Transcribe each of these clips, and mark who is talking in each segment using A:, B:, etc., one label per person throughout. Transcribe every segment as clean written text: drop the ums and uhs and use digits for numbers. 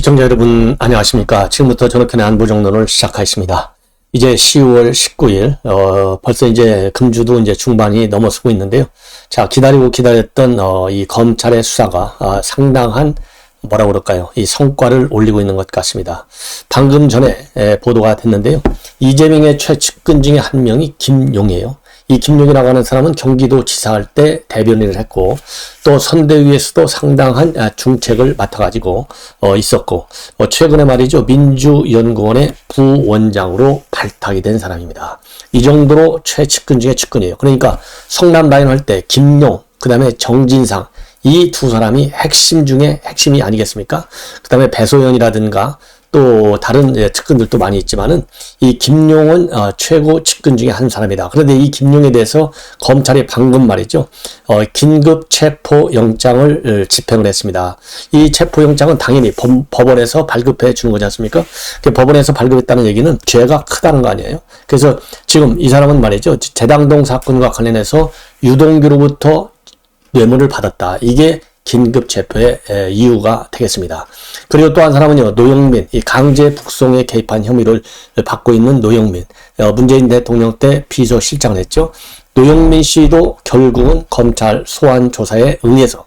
A: 시청자 여러분 안녕하십니까. 지금부터 전학현의 안보정론을 시작하겠습니다. 이제 10월 19일 벌써 이제 금주도 이제 중반이 넘어서고 있는데요. 자, 기다렸던 이 검찰의 수사가 상당한 뭐라고 그럴까요? 이 성과를 올리고 있는 것 같습니다. 방금 전에 보도가 됐는데요. 이재명의 최측근 중에 한 명이 김용이에요. 이 김용이라고 하는 사람은 경기도 지사할 때 대변인을 했고 또 선대위에서도 상당한 중책을 맡아가지고 있었고 최근에 말이죠. 민주연구원의 부원장으로 발탁이 된 사람입니다. 이 정도로 최측근 중에 측근이에요. 그러니까 성남 라인 할 때 김용 그 다음에 정진상 이 두 사람이 핵심 중에 핵심이 아니겠습니까? 그 다음에 배소연이라든가 또 다른 측근들도 많이 있지만은 이 김용은 최고 측근 중에 한 사람이다. 그런데 이 김용에 대해서 검찰이 방금 말이죠. 긴급 체포영장을 집행을 했습니다. 이 체포영장은 당연히 법원에서 발급해 주는 거지 않습니까? 법원에서 발급했다는 얘기는 죄가 크다는 거 아니에요? 그래서 지금 이 사람은 말이죠. 재당동 사건과 관련해서 유동규로부터 뇌물을 받았다. 이게 긴급 체포의 이유가 되겠습니다. 그리고 또 한 사람은요, 노영민, 이 강제 북송에 개입한 혐의를 받고 있는 노영민, 문재인 대통령 때 비서실장을 했죠. 노영민 씨도 결국은 검찰 소환 조사에 응해서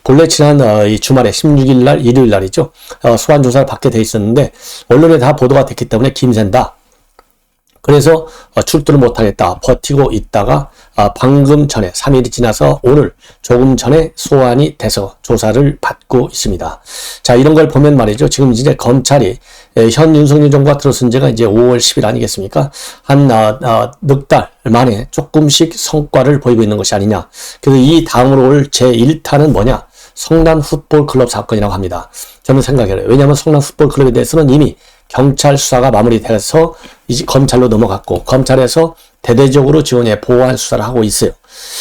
A: 본래 지난 이 주말에 16일 날 일요일 날이죠. 소환 조사를 받게 돼 있었는데 언론에 다 보도가 됐기 때문에 김샌다. 그래서 출두를 못하겠다 버티고 있다가 방금 전에 3일이 지나서 오늘 조금 전에 소환이 돼서 조사를 받고 있습니다. 자, 이런 걸 보면 말이죠. 지금 이제 검찰이 현 윤석열 정부가 들어선 지가 이제 5월 10일 아니겠습니까? 한 넉 달 만에 조금씩 성과를 보이고 있는 것이 아니냐. 그래서 이 다음으로 올 제1탄은 뭐냐? 성남 풋볼클럽 사건이라고 합니다. 저는 생각해요. 왜냐하면 성남 풋볼클럽에 대해서는 이미 경찰 수사가 마무리돼서 이제 검찰로 넘어갔고 검찰에서 대대적으로 지원해 보완 수사를 하고 있어요.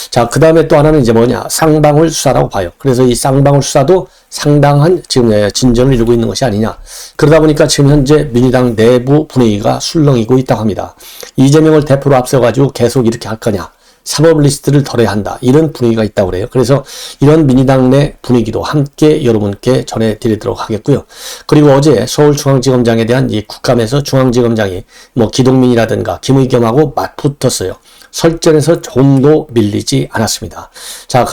A: 자, 그 다음에 또 하나는 이제 뭐냐? 쌍방울 수사라고 봐요. 그래서 이 쌍방울 수사도 상당한 지금 진전을 이루고 있는 것이 아니냐. 그러다 보니까 지금 현재 민주당 내부 분위기가 술렁이고 있다고 합니다. 이재명을 대표로 앞서가지고 계속 이렇게 할 거냐. 사법 리스트를 덜어야 한다. 이런 분위기가 있다고 그래요. 그래서 이런 민주당 내 분위기도 함께 여러분께 전해드리도록 하겠고요. 그리고 어제 서울중앙지검장에 대한 이 국감에서 중앙지검장이 뭐 기동민이라든가 김의겸하고 맞붙었어요. 설전에서 조금도 밀리지 않았습니다. 자,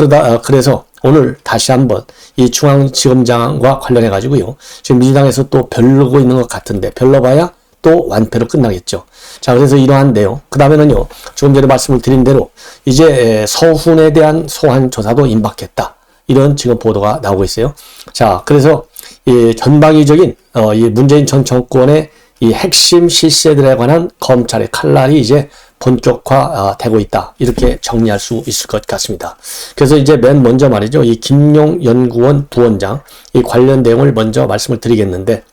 A: 그래서 오늘 다시 한번 이 중앙지검장과 관련해 가지고요. 지금 민주당에서 또 별로고 있는 것 같은데 별로봐야 또 완패로 끝나겠죠. 자, 그래서 이러한 내용. 그 다음에는요, 조금 전에 말씀을 드린 대로 이제 서훈에 대한 소환 조사도 임박했다. 이런 지금 보도가 나오고 있어요. 자, 그래서 이 전방위적인 이 문재인 전 정권의 이 핵심 실세들에 관한 검찰의 칼날이 이제 본격화되고 있다. 이렇게 정리할 수 있을 것 같습니다. 그래서 이제 맨 먼저 말이죠. 이 김용 연구원 부원장 이 관련 내용을 먼저 말씀을 드리겠는데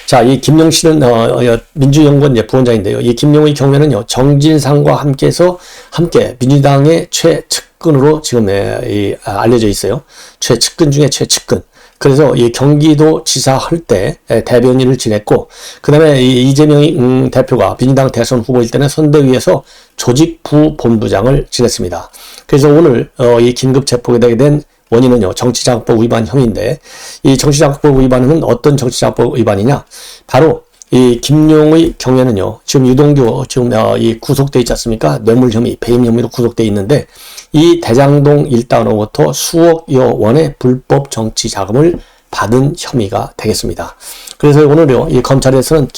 A: 자, 이 김용 씨는 민주연구원 부원장인데요. 이 김용의 경우에는요, 정진상과 함께 민주당의 최측근으로 지금 알려져 있어요. 최측근 중에 최측근. 그래서 이 경기도 지사 할 때 대변인을 지냈고, 그 다음에 이재명 대표가 민주당 대선 후보일 때는 선대위에서 조직부 본부장을 지냈습니다. 그래서 오늘 이 긴급 체포가 되게 된 원인은요, 정치자금법 위반 혐의인데, 이 정치자금법 위반은 어떤 정치자금법 위반이냐? 바로, 이 김용의 경우에는요, 지금 유동규, 지금 이 구속돼 있지 않습니까? 뇌물 혐의, 배임 혐의로 구속돼 있는데, 이 대장동 일당으로부터 수억여 원의 불법 정치 자금을 받은 혐의가 되겠습니다. 그래서 오늘요, 이 검찰에서는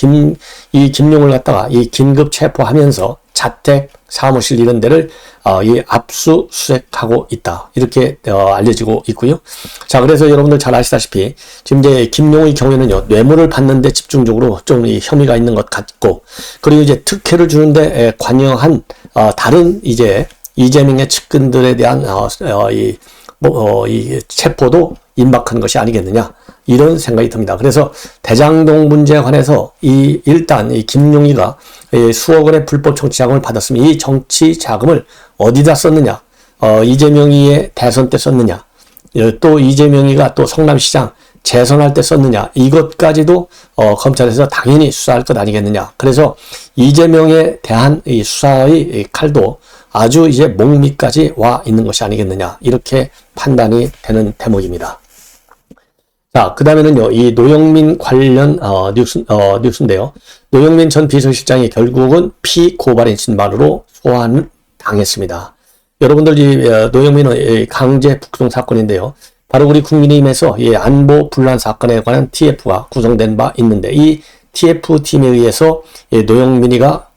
A: 이 김용을 갖다가 이 긴급 체포하면서 자택, 사무실 이런 데를 이 압수수색하고 있다. 이렇게 알려지고 있고요. 자, 그래서 여러분들 잘 아시다시피 지금 이제 김용의 경우에는요, 뇌물을 받는데 집중적으로 좀 이 혐의가 있는 것 같고, 그리고 이제 특혜를 주는데 관여한 다른 이제 이재명의 측근들에 대한 이 체포도 임박한 것이 아니겠느냐. 이런 생각이 듭니다. 그래서 대장동 문제에 관해서 일단 이 김용희가 수억 원의 불법 정치 자금을 받았으면 이 정치 자금을 어디다 썼느냐? 이재명이의 대선 때 썼느냐? 또 이재명이가 또 성남시장 재선할 때 썼느냐? 이것까지도 검찰에서 당연히 수사할 것 아니겠느냐? 그래서 이재명에 대한 이 수사의 칼도 아주 이제 목밑까지 와 있는 것이 아니겠느냐? 이렇게 판단이 되는 대목입니다. 자, 그 다음에는요, 이 노영민 관련, 뉴스인데요. 노영민 전 비서실장이 결국은 피고발인 신반으로 소환 당했습니다. 여러분들, 노영민은 강제 북송 사건인데요. 바로 우리 국민의힘에서 이 안보 분란 사건에 관한 TF가 구성된 바 있는데, 이 TF팀에 의해서 노영민이가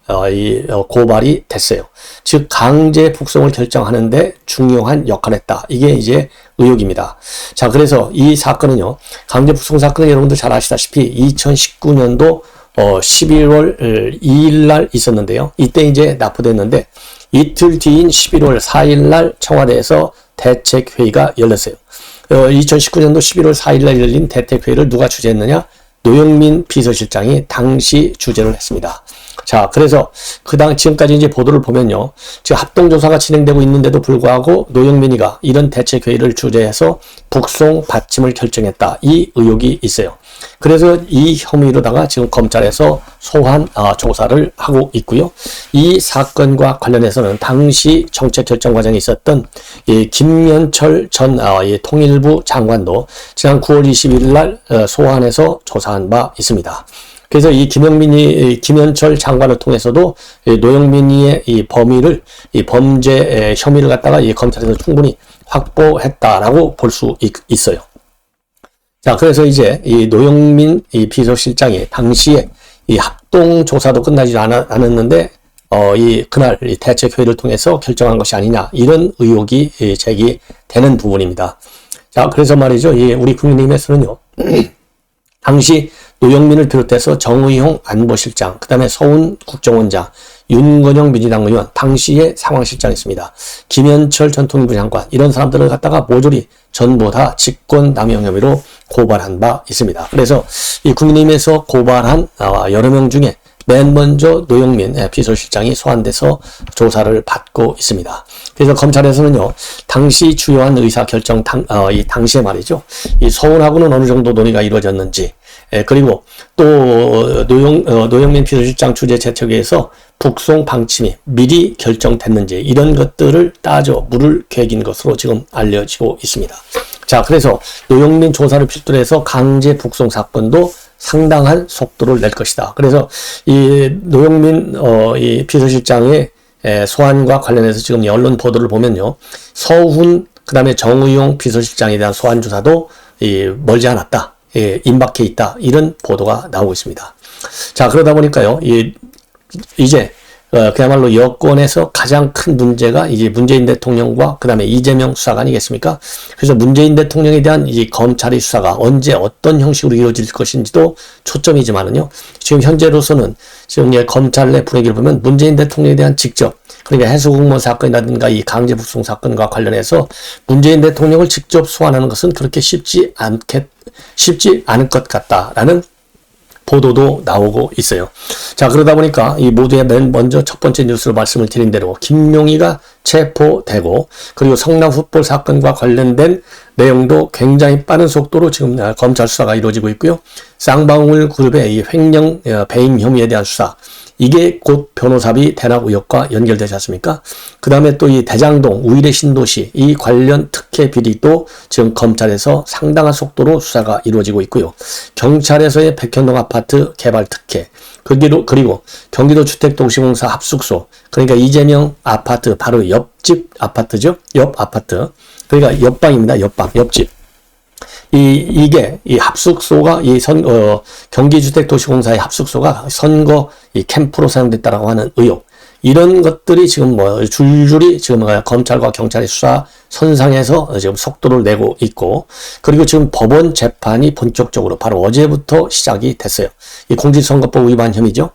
A: 고발이 됐어요. 즉 강제 북송을 결정하는데 중요한 역할을 했다. 이게 이제 의혹입니다. 자, 그래서 이 사건은요. 강제 북송 사건은 여러분들 잘 아시다시피 2019년도 11월 2일 날 있었는데요. 이때 이제 납부됐는데 이틀 뒤인 11월 4일 날 청와대에서 대책회의가 열렸어요. 2019년도 11월 4일 날 열린 대책회의를 누가 주재했느냐? 노영민 비서실장이 당시 주재를 했습니다. 자, 그래서 지금까지 이제 보도를 보면요. 지금 합동조사가 진행되고 있는데도 불구하고 노영민이가 이런 대책회의를 주재해서 북송 받침을 결정했다. 이 의혹이 있어요. 그래서 이 혐의로다가 지금 검찰에서 소환 조사를 하고 있고요. 이 사건과 관련해서는 당시 정책 결정 과정에 있었던 이 김현철 전 통일부 장관도 지난 9월 20일 날 소환해서 조사한 바 있습니다. 그래서 이 김현철 장관을 통해서도 노영민이의 이 범죄 혐의를 갖다가 이 검찰에서 충분히 확보했다라고 볼 수 있어요. 자, 그래서 이제 이 노영민 이 비서실장이 당시에 이 합동 조사도 끝나지 않았는데, 그날 이 대책회의를 통해서 결정한 것이 아니냐, 이런 의혹이 제기되는 부분입니다. 자, 그래서 말이죠. 우리 국민의힘에서는요, 당시 노영민을 비롯해서 정의용 안보실장, 그 다음에 서훈 국정원장, 윤건영 민주당 의원, 당시의 상황실장이었습니다. 김현철 전 통일부 장관, 이런 사람들을 갖다가 모조리 전부 다 직권남용 혐의로 고발한 바 있습니다. 그래서 이 국민의힘에서 고발한 여러 명 중에 맨 먼저 노영민 비서실장이 소환돼서 조사를 받고 있습니다. 그래서 검찰에서는요, 당시 주요한 의사결정, 이 당시에 말이죠, 이 서훈하고는 어느 정도 논의가 이루어졌는지, 그리고 또 노영민 비서실장 주재 대책회의에서 북송 방침이 미리 결정됐는지, 이런 것들을 따져 물을 개긴 것으로 지금 알려지고 있습니다. 자, 그래서 노영민 조사를 필두로 해서 강제 북송 사건도 상당한 속도를 낼 것이다. 그래서 이 노영민 이 비서실장의 소환과 관련해서 지금 언론 보도를 보면요, 서훈 그다음에 정의용 비서실장에 대한 소환 조사도 멀지 않았다, 임박해 있다, 이런 보도가 나오고 있습니다. 자, 그러다 보니까요, 이제 그야말로 여권에서 가장 큰 문제가 이제 문재인 대통령과 그 다음에 이재명 수사가 아니겠습니까? 그래서 문재인 대통령에 대한 이 검찰의 수사가 언제 어떤 형식으로 이루어질 것인지도 초점이지만은요, 지금 현재로서는 지금 검찰 내 분위기를 보면 문재인 대통령에 대한 직접, 그러니까 해수공무원 사건이라든가 이 강제 북송 사건과 관련해서 문재인 대통령을 직접 소환하는 것은 그렇게 쉽지 않을 것 같다라는 보도도 나오고 있어요. 자, 그러다 보니까 이 모두의 맨 먼저 첫 번째 뉴스로 말씀을 드린 대로 김용희가 체포되고, 그리고 성남 풋볼 사건과 관련된 내용도 굉장히 빠른 속도로 지금 검찰 수사가 이루어지고 있고요. 쌍방울 그룹의 이 횡령 배임 혐의에 대한 수사, 이게 곧 변호사비 대납 의혹과 연결되지 않습니까? 그 다음에 또 이 대장동 우일의 신도시 이 관련 특혜 비리도 지금 검찰에서 상당한 속도로 수사가 이루어지고 있고요. 경찰에서의 백현동 아파트 개발 특혜, 그리고 경기도 주택도시공사 합숙소, 그러니까 이재명 아파트 바로 옆집 아파트죠. 옆 아파트, 그러니까 옆방입니다. 옆집. 이게 이 합숙소가 경기주택도시공사의 합숙소가 선거 이 캠프로 사용됐다라고 하는 의혹, 이런 것들이 지금 줄줄이 지금 검찰과 경찰의 수사 선상에서 지금 속도를 내고 있고, 그리고 지금 법원 재판이 본격적으로 바로 어제부터 시작이 됐어요. 이 공직선거법 위반 혐의죠.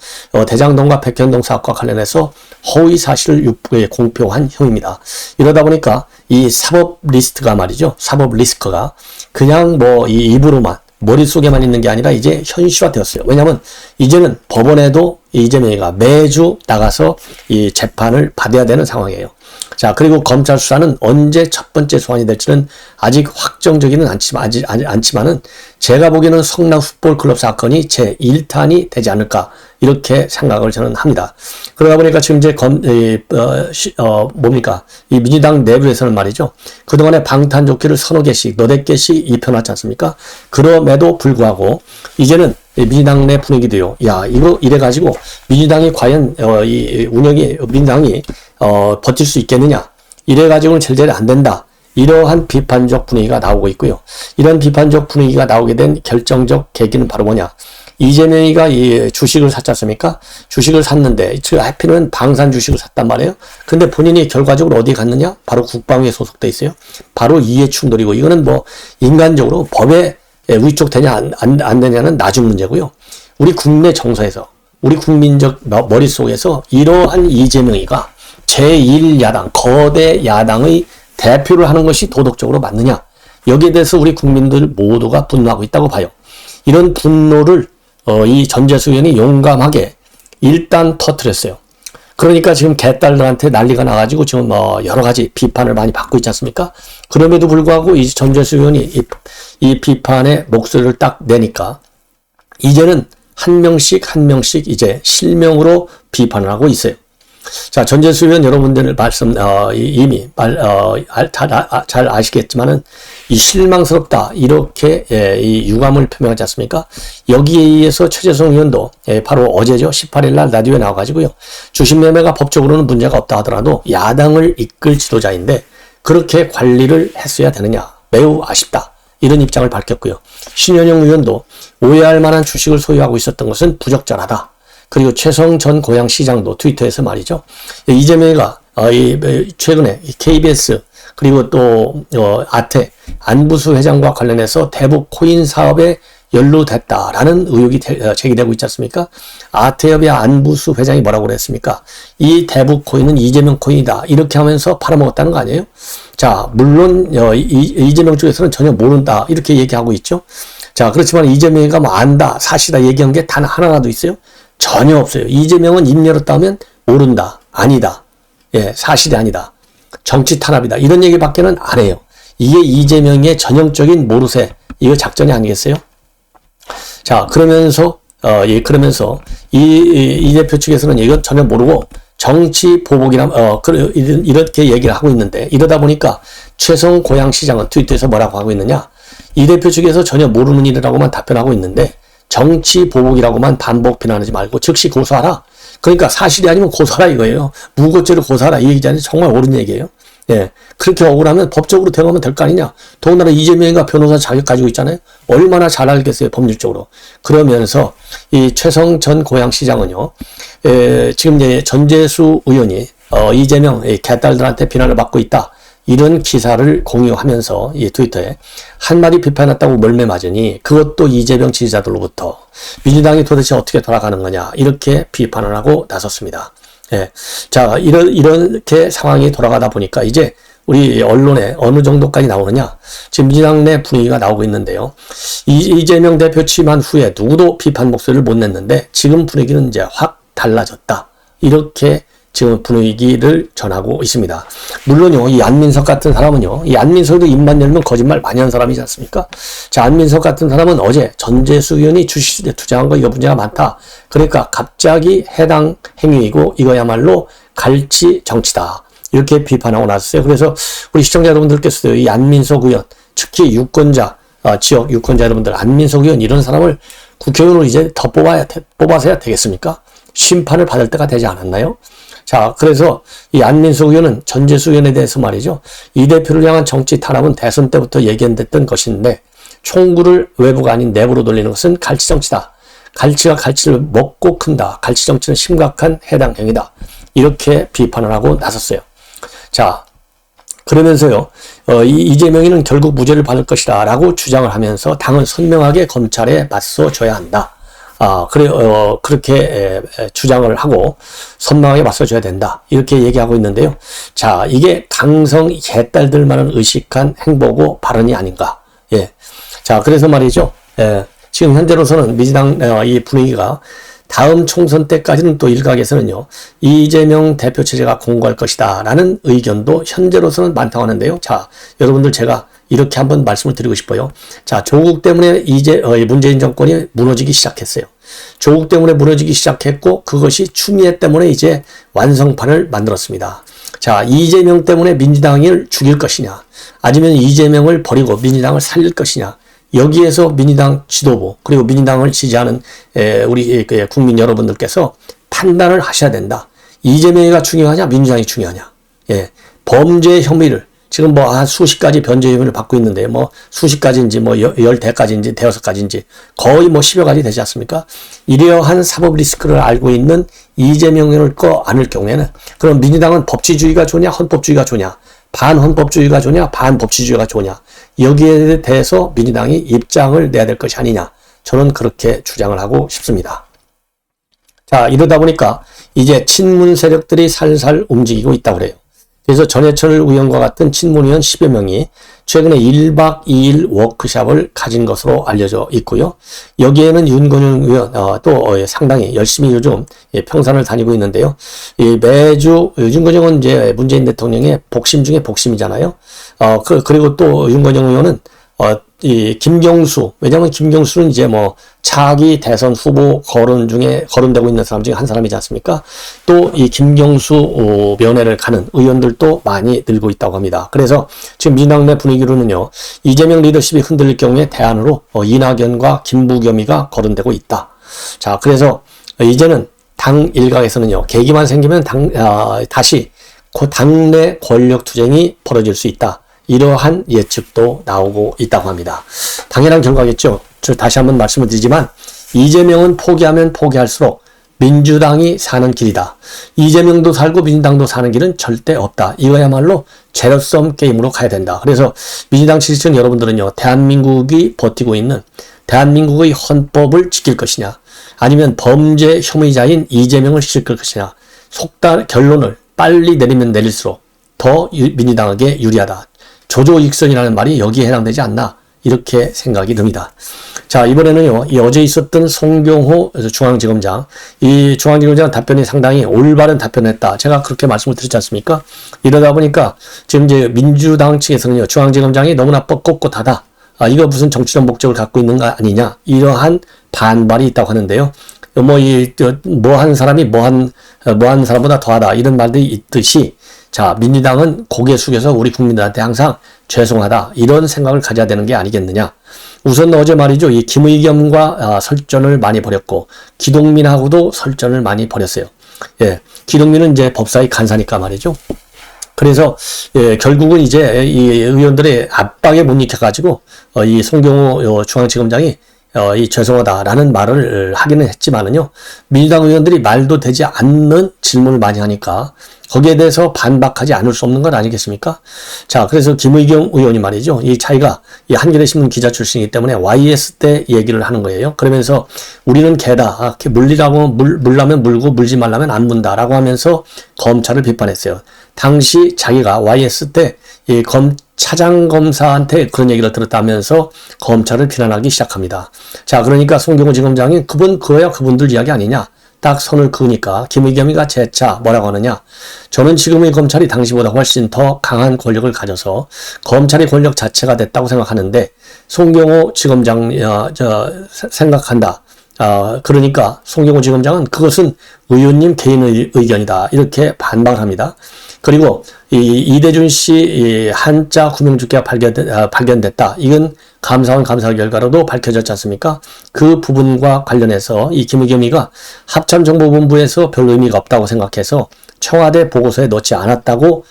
A: 대장동과 백현동 사업과 관련해서 허위 사실을 공표한 혐의입니다. 이러다 보니까 이 사법 리스트가 말이죠. 사법 리스크가 그냥 이 입으로만, 머릿속에만 있는 게 아니라 이제 현실화되었어요. 왜냐하면 이제는 법원에도 이재명이가 매주 나가서 이 재판을 받아야 되는 상황이에요. 자, 그리고 검찰 수사는 언제 첫 번째 소환이 될지는 아직 확정적이는 않지만은 제가 보기에는 성남 풋볼클럽 사건이 제1탄이 되지 않을까 이렇게 생각을 저는 합니다. 그러다 보니까 지금 이제 이 민주당 내부에서는 말이죠. 그동안에 방탄조끼를 서너 개씩, 너댓 개씩 입혀놨지 않습니까? 그럼에도 불구하고 이제는 민주당 내 분위기도요. 야, 이거 이래가지고 민주당이 과연 민주당이 버틸 수 있겠느냐? 이래가지고는 절대로 안 된다. 이러한 비판적 분위기가 나오고 있고요. 이런 비판적 분위기가 나오게 된 결정적 계기는 바로 뭐냐? 이재명이가 이 주식을 샀지 않습니까? 주식을 샀는데, 하필이면 방산 주식을 샀단 말이에요. 근데 본인이 결과적으로 어디 갔느냐? 바로 국방위에 소속돼 있어요. 바로 이해 충돌이고, 이거는 뭐, 인간적으로 법에 위촉되냐, 안 되냐는 나중 문제고요. 우리 국내 정서에서, 우리 국민적 머릿속에서 이러한 이재명이가 제1야당, 거대 야당의 대표를 하는 것이 도덕적으로 맞느냐? 여기에 대해서 우리 국민들 모두가 분노하고 있다고 봐요. 이런 분노를 이 전재수 의원이 용감하게 일단 터뜨렸어요. 그러니까 지금 개딸들한테 난리가 나가지고 지금 여러 가지 비판을 많이 받고 있지 않습니까? 그럼에도 불구하고 이 전재수 의원이 이 비판의 목소리를 딱 내니까 이제는 한 명씩 이제 실명으로 비판을 하고 있어요. 자, 전재수 의원 여러분들 이미 잘 아시겠지만은 이 실망스럽다 이렇게 이 유감을 표명하지 않습니까? 여기에 의해서 최재성 의원도 바로 어제죠. 18일 날 라디오에 나와가지고요. 주식 매매가 법적으로는 문제가 없다 하더라도 야당을 이끌 지도자인데 그렇게 관리를 했어야 되느냐? 매우 아쉽다. 이런 입장을 밝혔고요. 신현영 의원도 오해할 만한 주식을 소유하고 있었던 것은 부적절하다. 그리고 최성 전 고양시장도 트위터에서 말이죠. 이재명이가 최근에 KBS 그리고 또 아태 안부수 회장과 관련해서 대북 코인 사업에 연루됐다라는 의혹이 제기되고 있지 않습니까? 아태협의 안부수 회장이 뭐라고 그랬습니까? 이 대북 코인은 이재명 코인이다. 이렇게 하면서 팔아먹었다는 거 아니에요? 자, 물론 이재명 쪽에서는 전혀 모른다. 이렇게 얘기하고 있죠. 자, 그렇지만 이재명이가 뭐 안다, 사실이다 얘기한 게 단 하나라도 있어요? 전혀 없어요. 이재명은 입 열었다 하면 모른다, 아니다, 사실이 아니다, 정치 탄압이다 이런 얘기밖에는 안 해요. 이게 이재명의 전형적인 모르쇠 이거 작전이 아니겠어요? 자, 그러면서 이 대표 측에서는 이건 전혀 모르고 정치 보복이나 이렇게 얘기를 하고 있는데 이러다 보니까 최성 고양시장은 트위터에서 뭐라고 하고 있느냐? 이 대표 측에서 전혀 모르는 일이라고만 답변하고 있는데. 정치 보복이라고만 반복 비난하지 말고 즉시 고소하라. 그러니까 사실이 아니면 고소하라 이거예요. 무고죄로 고소하라 이 얘기잖아요. 정말 옳은 얘기예요. 그렇게 억울하면 법적으로 대응하면 될 거 아니냐. 더군다나 이재명이가 변호사 자격 가지고 있잖아요. 얼마나 잘 알겠어요. 법률적으로. 그러면서 이 최성 전 고양시장은요. 지금 이제 전재수 의원이 이재명 개딸들한테 비난을 받고 있다. 이런 기사를 공유하면서 이 트위터에 한마디 비판했다고 멀매 맞으니 그것도 이재명 지지자들로부터 민주당이 도대체 어떻게 돌아가는 거냐 이렇게 비판을 하고 나섰습니다. 자, 이렇게 상황이 돌아가다 보니까 이제 우리 언론에 어느 정도까지 나오느냐 지금 민주당 내 분위기가 나오고 있는데요. 이재명 대표 취임한 후에 누구도 비판 목소리를 못 냈는데 지금 분위기는 이제 확 달라졌다. 이렇게 지금 분위기를 전하고 있습니다. 물론요, 이 안민석 같은 사람은요, 이 안민석도 입만 열면 거짓말 많이 한 사람이지 않습니까? 자, 안민석 같은 사람은 어제 전재수 의원이 주식시대에 투자한 거 이거 문제가 많다. 그러니까 갑자기 해당 행위이고 이거야말로 갈치 정치다. 이렇게 비판하고 나섰어요. 그래서 우리 시청자 여러분들께서도 이 안민석 의원, 특히 지역 유권자 여러분들, 안민석 의원 이런 사람을 국회의원으로 이제 더 뽑아서야 되겠습니까? 심판을 받을 때가 되지 않았나요? 자, 그래서 이 안민석 의원은 전재수 의원에 대해서 말이죠. 이 대표를 향한 정치 탄압은 대선 때부터 예견됐던 것인데 총구를 외부가 아닌 내부로 돌리는 것은 갈치 정치다. 갈치가 갈치를 먹고 큰다. 갈치 정치는 심각한 해당 행위다. 이렇게 비판을 하고 나섰어요. 자, 그러면서요. 이재명이는 결국 무죄를 받을 것이다 라고 주장을 하면서 당은 선명하게 검찰에 맞서줘야 한다. 그렇게 주장을 하고 선명하게 맞서줘야 된다. 이렇게 얘기하고 있는데요. 자, 이게 강성 개딸들만은 의식한 행보고 발언이 아닌가. 자, 그래서 말이죠. 지금 현재로서는 민주당 이 분위기가 다음 총선 때까지는 또 일각에서는요, 이재명 대표 체제가 공고할 것이다 라는 의견도 현재로서는 많다고 하는데요. 자, 여러분들 제가 이렇게 한번 말씀을 드리고 싶어요. 자, 조국 때문에 문재인 정권이 무너지기 시작했어요. 조국 때문에 무너지기 시작했고, 그것이 추미애 때문에 이제 완성판을 만들었습니다. 자, 이재명 때문에 민주당을 죽일 것이냐, 아니면 이재명을 버리고 민주당을 살릴 것이냐, 여기에서 민주당 지도부 그리고 민주당을 지지하는 우리 국민 여러분들께서 판단을 하셔야 된다. 이재명이가 중요하냐, 민주당이 중요하냐. 예, 범죄 혐의를 지금 뭐 한 수십 가지 변제 혐의를 받고 있는데 뭐 수십 가지인지 뭐 10대까지인지 대여섯 가지인지 거의 뭐 10여 가지 되지 않습니까? 이러한 사법 리스크를 알고 있는 이재명을 거 않을 경우에는 그럼 민주당은 법치주의가 좋냐, 헌법주의가 좋냐, 반헌법주의가 좋냐, 반법치주의가 좋냐, 여기에 대해서 민주당이 입장을 내야 될 것이 아니냐, 저는 그렇게 주장을 하고 싶습니다. 자, 이러다 보니까 이제 친문 세력들이 살살 움직이고 있다고 그래요. 그래서 전해철 의원과 같은 친문 의원 10여 명이 최근에 1박 2일 워크숍을 가진 것으로 알려져 있고요. 여기에는 윤건영 의원 또 상당히 열심히 요즘 평산을 다니고 있는데요. 매주 윤건영은 이제 문재인 대통령의 복심 중에 복심이잖아요. 그리고 또 윤건영 의원은 이 김경수, 왜냐면 김경수는 이제 뭐 차기 대선 후보 거론되고 있는 사람 중에 한 사람이지 않습니까? 또 이 김경수 면회를 가는 의원들도 많이 늘고 있다고 합니다. 그래서 지금 민주당 내 분위기로는요, 이재명 리더십이 흔들릴 경우에 대안으로 이낙연과 김부겸이가 거론되고 있다. 자, 그래서 이제는 당 일각에서는요, 계기만 생기면 다시 당내 권력 투쟁이 벌어질 수 있다. 이러한 예측도 나오고 있다고 합니다. 당연한 결과겠죠. 저 다시 한번 말씀을 드리지만 이재명은 포기하면 포기할수록 민주당이 사는 길이다. 이재명도 살고 민주당도 사는 길은 절대 없다. 이거야말로 제로섬 게임으로 가야 된다. 그래서 민주당 지지층 여러분들은요, 대한민국이 버티고 있는 대한민국의 헌법을 지킬 것이냐, 아니면 범죄 혐의자인 이재명을 지킬 것이냐, 결론을 빨리 내리면 내릴수록 더 민주당에게 유리하다. 조조익선이라는 말이 여기에 해당되지 않나, 이렇게 생각이 듭니다. 자, 이번에는요, 어제 있었던 송경호 중앙지검장, 이 중앙지검장 답변이 상당히 올바른 답변을 했다. 제가 그렇게 말씀을 드렸지 않습니까? 이러다 보니까 지금 이제 민주당 측에서는요, 중앙지검장이 너무나 뻣뻣하다. 이거 무슨 정치적 목적을 갖고 있는 거 아니냐, 이러한 반발이 있다고 하는데요. 한 사람이 한 사람보다 더하다, 이런 말들이 있듯이, 자, 민주당은 고개 숙여서 우리 국민들한테 항상 죄송하다, 이런 생각을 가져야 되는 게 아니겠느냐. 우선 어제 말이죠, 이 김의겸과 설전을 많이 벌였고, 기동민하고도 설전을 많이 벌였어요. 예, 기동민은 이제 법사위 간사니까 말이죠. 그래서 결국은 이제 이 의원들의 압박에 못 이겨가지고 이 송경호 중앙지검장이 죄송하다라는 말을 하기는 했지만은요, 민주당 의원들이 말도 되지 않는 질문을 많이 하니까 거기에 대해서 반박하지 않을 수 없는 것 아니겠습니까? 자, 그래서 김의겸 의원이 말이죠, 이 자기가 이 한겨레 신문 기자 출신이기 때문에 YS 때 얘기를 하는 거예요. 그러면서 우리는 개다, 물라면 물고 물지 말라면 안 문다라고 하면서 검찰을 비판했어요. 당시 자기가 YS 때 이 차장 검사한테 그런 얘기를 들었다면서 검찰을 비난하기 시작합니다. 자, 그러니까 송경호 지검장이 그분들 이야기 아니냐, 딱 선을 그으니까 김의겸이가 재차 뭐라고 하느냐, 저는 지금의 검찰이 당시보다 훨씬 더 강한 권력을 가져서 검찰의 권력 자체가 됐다고 생각하는데 송경호 지검장 생각한다. 그러니까 송경호 지검장은 그것은 의원님 개인의 의견이다, 이렇게 반박을 합니다. 그리고 이대준 씨 한자 구명조끼가 발견됐다. 이건 감사원 감사 결과로도 밝혀졌지 않습니까? 그 부분과 관련해서 이 김의겸이가 합참정보본부에서 별 의미가 없다고 생각해서 청와대 보고서에 넣지 않았다고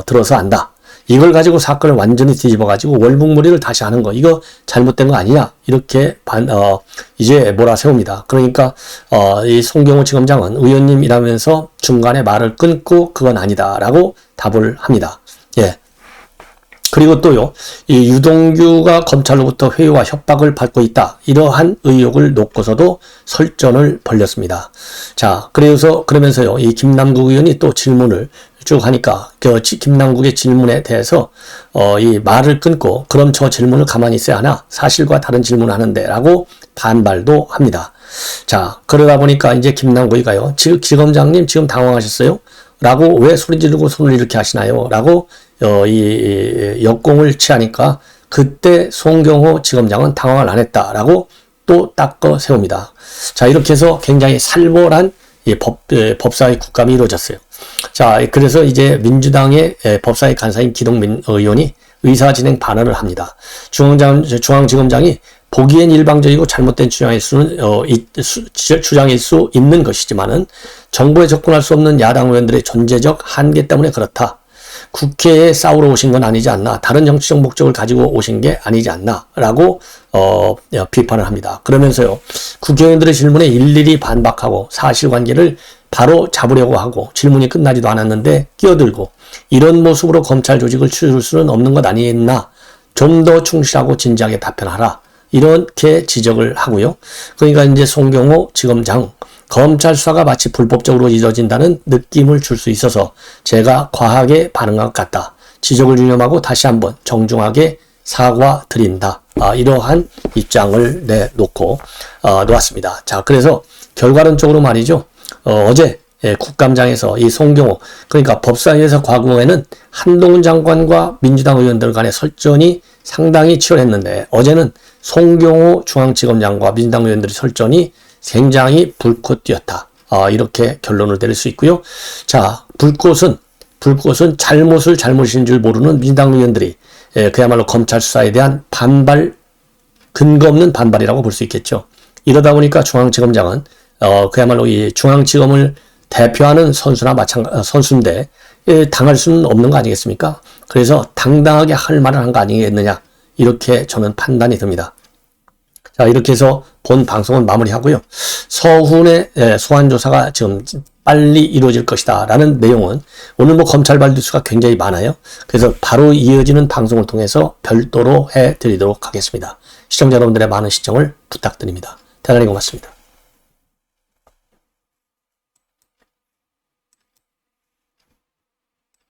A: 들어서 안다. 이걸 가지고 사건을 완전히 뒤집어가지고 월북몰이를 다시 하는 거, 이거 잘못된 거 아니냐, 이렇게 이제 몰아세웁니다. 그러니까 이 송경호 지검장은 의원님이라면서 중간에 말을 끊고 그건 아니다라고 답을 합니다. 예. 그리고 또요, 이 유동규가 검찰로부터 회유와 협박을 받고 있다. 이러한 의혹을 놓고서도 설전을 벌였습니다. 자, 그러면서요, 이 김남국 의원이 또 질문을 쭉 하니까, 김남국의 질문에 대해서, 이 말을 끊고, 그럼 저 질문을 가만히 있어야 하나? 사실과 다른 질문을 하는데, 라고 반발도 합니다. 자, 그러다 보니까 이제 김남국이가요, 지검장님 지금 당황하셨어요? 라고 왜 소리 지르고 손을 이렇게 하시나요? 라고 이 역공을 취하니까 그때 송경호 지검장은 당황을 안 했다라고 또 닦아 세웁니다. 자, 이렇게 해서 굉장히 살벌한 법사위 국감이 이루어졌어요. 자, 그래서 이제 민주당의 법사위 간사인 기동민 의원이 의사진행 발언을 합니다. 중앙지검장이 보기엔 일방적이고 잘못된 주장일 수 있는 것이지만은 정부에 접근할 수 없는 야당 의원들의 존재적 한계 때문에 그렇다. 국회에 싸우러 오신 건 아니지 않나. 다른 정치적 목적을 가지고 오신 게 아니지 않나. 라고 비판을 합니다. 그러면서요. 국회의원들의 질문에 일일이 반박하고 사실관계를 바로 잡으려고 하고 질문이 끝나지도 않았는데 끼어들고 이런 모습으로 검찰 조직을 치울 수는 없는 것 아니겠나. 좀 더 충실하고 진지하게 답변하라. 이렇게 지적을 하고요. 그러니까 이제 송경호 지검장 검찰 수사가 마치 불법적으로 이뤄진다는 느낌을 줄 수 있어서 제가 과하게 반응한 것 같다. 지적을 유념하고 다시 한번 정중하게 사과드린다. 이러한 입장을 내놓고 놓았습니다. 자, 그래서 결과론적으로 말이죠. 어제 국감장에서 이 송경호, 그러니까 법사위에서 과거에는 한동훈 장관과 민주당 의원들 간의 설전이 상당히 치열했는데 어제는 송경호 중앙지검장과 민주당 의원들의 설전이 굉장히 불꽃 튀었다. 이렇게 결론을 내릴 수 있고요. 자, 불꽃은 잘못인 줄 모르는 민주당 의원들이 그야말로 검찰 수사에 대한 근거 없는 반발이라고 볼 수 있겠죠. 이러다 보니까 중앙지검장은 그야말로 이 중앙지검을 대표하는 선수인데 당할 수는 없는 거 아니겠습니까? 그래서 당당하게 할 말을 한 거 아니겠느냐. 이렇게 저는 판단이 듭니다. 자, 이렇게 해서 본 방송은 마무리하고요. 서훈의 소환조사가 지금 빨리 이루어질 것이다 라는 내용은 오늘 검찰 발표수가 굉장히 많아요. 그래서 바로 이어지는 방송을 통해서 별도로 해드리도록 하겠습니다. 시청자 여러분들의 많은 시청을 부탁드립니다. 대단히 고맙습니다.